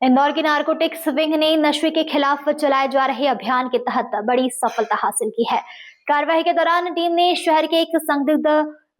इंदौर की narcotics wing ने नशे के खिलाफ चलाए जा रहे अभियान के तहत बड़ी सफलता हासिल की है। कार्रवाई के दौरान टीम ने शहर के एक संदिग्ध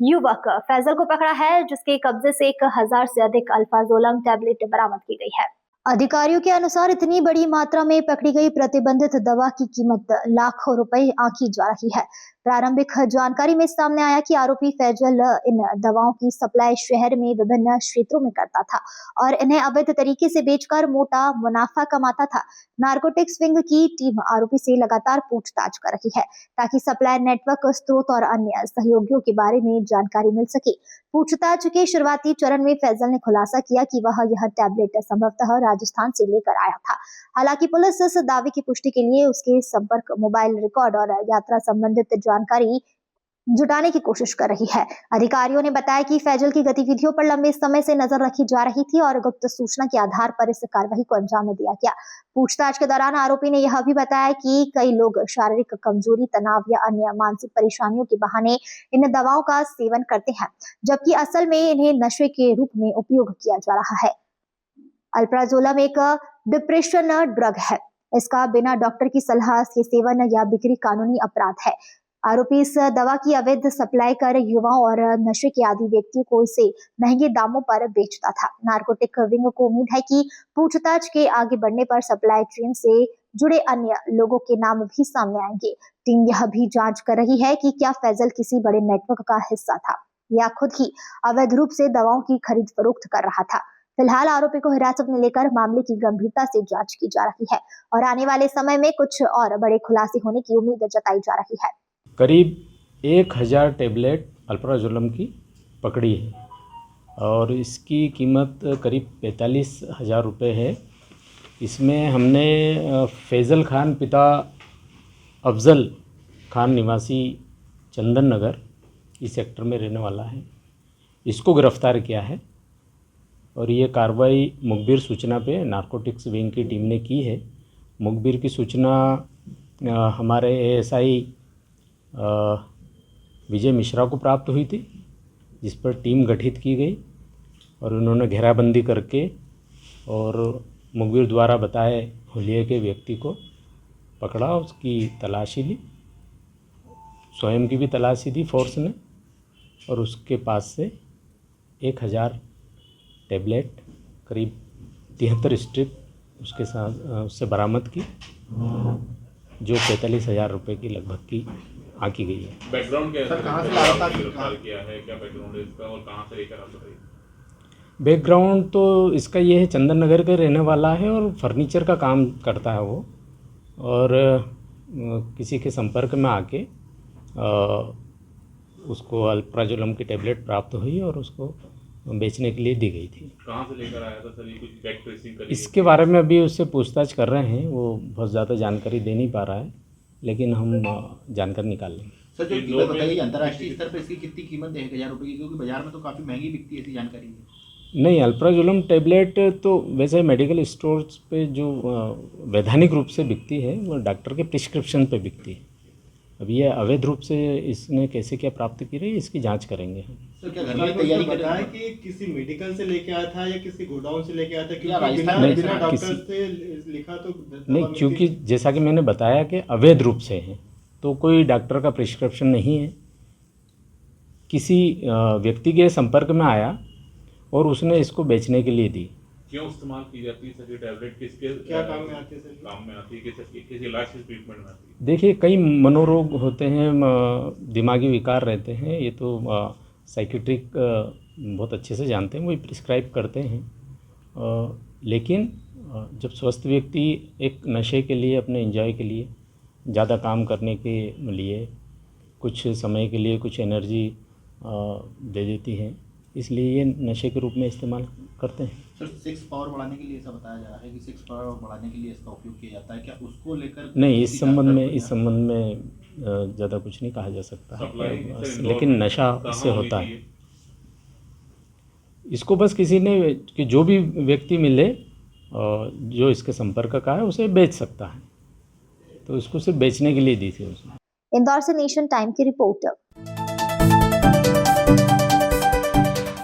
युवक फैजल को पकड़ा है, जिसके कब्जे से 1000 से अधिक अल्फाजोलम टैबलेट बरामद की गई है। अधिकारियों के अनुसार इतनी बड़ी मात्रा में पकड़ी गई प्रतिबंधित दवा की कीमत लाखों रुपए आंकी जा रही है। प्रारंभिक जानकारी में सामने आया कि आरोपी फैजल इन दवाओं की सप्लाई शहर में विभिन्न क्षेत्रों में करता था और इन्हें अवैध तरीके से बेचकर मोटा मुनाफा कमाता था। नारकोटिक्स विंग की टीम आरोपी से लगातार पूछताछ कर रही है ताकि सप्लाई नेटवर्क, स्रोत और अन्य सहयोगियों के बारे में जानकारी मिल सके। पूछताछ के शुरुआती चरण में फैजल ने खुलासा किया कि वह यह टैबलेट संभवतः राजस्थान से लेकर आया था। हालांकि पुलिस इस दावे की पुष्टि के लिए उसके संपर्क, मोबाइल रिकॉर्ड और यात्रा संबंधित जानकारी जुटाने की कोशिश कर रही है। अधिकारियों ने बताया कि फैजल की गतिविधियों पर लंबे समय से नजर रखी जा रही थी और गुप्त सूचना के आधार पर इस कार्रवाई को अंजाम दिया गया। पूछताछ के दौरान आरोपी ने यह भी बताया कि कई लोग शारीरिक कमजोरी, तनाव या अन्य मानसिक परेशानियों के बहाने इन दवाओं का सेवन करते हैं, जबकि असल में इन्हें नशे के रूप में उपयोग किया जा रहा है। अल्प्राजोलम एक डिप्रेशन ड्रग है। इसका बिना डॉक्टर की सलाह से सेवन या बिक्री कानूनी अपराध है। आरोपी इस दवा की अवैध सप्लाई कर युवाओं और नशे के आदी व्यक्तियों को इसे महंगे दामों पर बेचता था। नारकोटिक विंग को उम्मीद है कि पूछताछ के आगे बढ़ने पर सप्लाई चेन से जुड़े अन्य लोगों के नाम भी सामने आएंगे। टीम यह भी जांच कर रही है कि क्या फैजल किसी बड़े नेटवर्क का हिस्सा था या खुद ही अवैध रूप से दवाओं की खरीद फरोख्त कर रहा था। फिलहाल आरोपी को हिरासत में लेकर मामले की गंभीरता से जांच की जा रही है और आने वाले समय में कुछ और बड़े खुलासे होने की उम्मीद जताई जा रही है। करीब 1000 टैबलेट अल्प्राजोलम की पकड़ी है और इसकी कीमत करीब 45,000 रुपये है। इसमें हमने फैज़ल खान पिता अफजल खान निवासी चंदन नगर इस सेक्टर में रहने वाला है, इसको गिरफ्तार किया है और ये कार्रवाई मुखबिर सूचना पे नारकोटिक्स विंग की टीम ने की है। मुखबिर की सूचना हमारे एएसआई विजय मिश्रा को प्राप्त हुई थी, जिस पर टीम गठित की गई और उन्होंने घेराबंदी करके और मुखबिर द्वारा बताए हुलिये के व्यक्ति को पकड़ा, उसकी तलाशी ली, स्वयं की भी तलाशी दी फोर्स ने और उसके पास से 1000 टैबलेट करीब 73 स्ट्रिप उसके साथ उससे बरामद की, जो 45,000 रुपये की लगभग की आंकी गई है। बैकग्राउंड क्या है सर? कहाँ से लगातार गिरफ्तार किया है, क्या बैकग्राउंड है इसका और कहाँ से लेकर आता है? बैकग्राउंड तो इसका ये है, चंदन नगर का रहने वाला है और फर्नीचर का काम करता है वो, और किसी के संपर्क में आके उसको अल्प्राजोलम की टैबलेट प्राप्त हुई और उसको बेचने के लिए दी गई थी। कहाँ से लेकर आया था सर? ये कुछ बैक ट्रेसिंग करी? इसके बारे में अभी उससे पूछताछ कर रहे हैं, वो बहुत ज़्यादा जानकारी दे नहीं पा रहा है, लेकिन हम जानकारी निकाल लेंगे। सर जो कीमत बताइए अंतर्राष्ट्रीय स्तर पर इसकी कितनी कीमत है 1000 रुपये की, क्योंकि बाजार में तो काफ़ी महंगी बिकती है, ऐसी जानकारी है? नहीं, अल्प्राजोलम टैबलेट तो वैसे मेडिकल स्टोर्स पे जो वैधानिक रूप से बिकती है वो डॉक्टर के प्रिस्क्रिप्शन पे बिकती है। अब ये अवैध रूप से इसने कैसे क्या प्राप्त की रही है, इसकी जांच करेंगे हम। सर क्या घर में तैयारी बताया कि किसी मेडिकल से लेके आया था या किसी गोडाउन से लेके आया था, या क्योंकि बिना डॉक्टर से लिखा तो नहीं, क्योंकि जैसा कि मैंने बताया कि अवैध रूप से है तो कोई डॉक्टर का प्रिस्क्रिप्शन नहीं है, किसी व्यक्ति के संपर्क में आया और उसने इसको बेचने के लिए दी। क्यों इस्तेमाल की जाती है सर ये टैबलेट? किसके क्या काम में आती है सर? काम में आती है, किस इलाज के ट्रीटमेंट में आती है? देखिए, कई मनोरोग होते हैं, दिमागी विकार रहते हैं, ये तो साइकेट्रिक बहुत अच्छे से जानते हैं, वही प्रिस्क्राइब करते हैं। लेकिन जब स्वस्थ व्यक्ति एक नशे के लिए, अपने एंजॉय के लिए, ज़्यादा काम करने के लिए, कुछ समय के लिए कुछ एनर्जी दे देती है, इसलिए ये नशे के रूप में इस्तेमाल करते हैं। सर सेक्स पावर बढ़ाने के लिए ऐसा बताया जा रहा है कि सेक्स पावर बढ़ाने के लिए इसका उपयोग किया जाता है, क्या उसको लेकर? नहीं, इस संबंध में ज़्यादा कुछ नहीं कहा जा सकता, लेकिन नशा इससे होता है। इसको बस किसी ने कि जो भी व्यक्ति मिले जो इसके संपर्क का है उसे बेच सकता है, तो इसको सिर्फ बेचने के लिए दी थी उसने। इंदौर से नेशन टाइम की रिपोर्ट।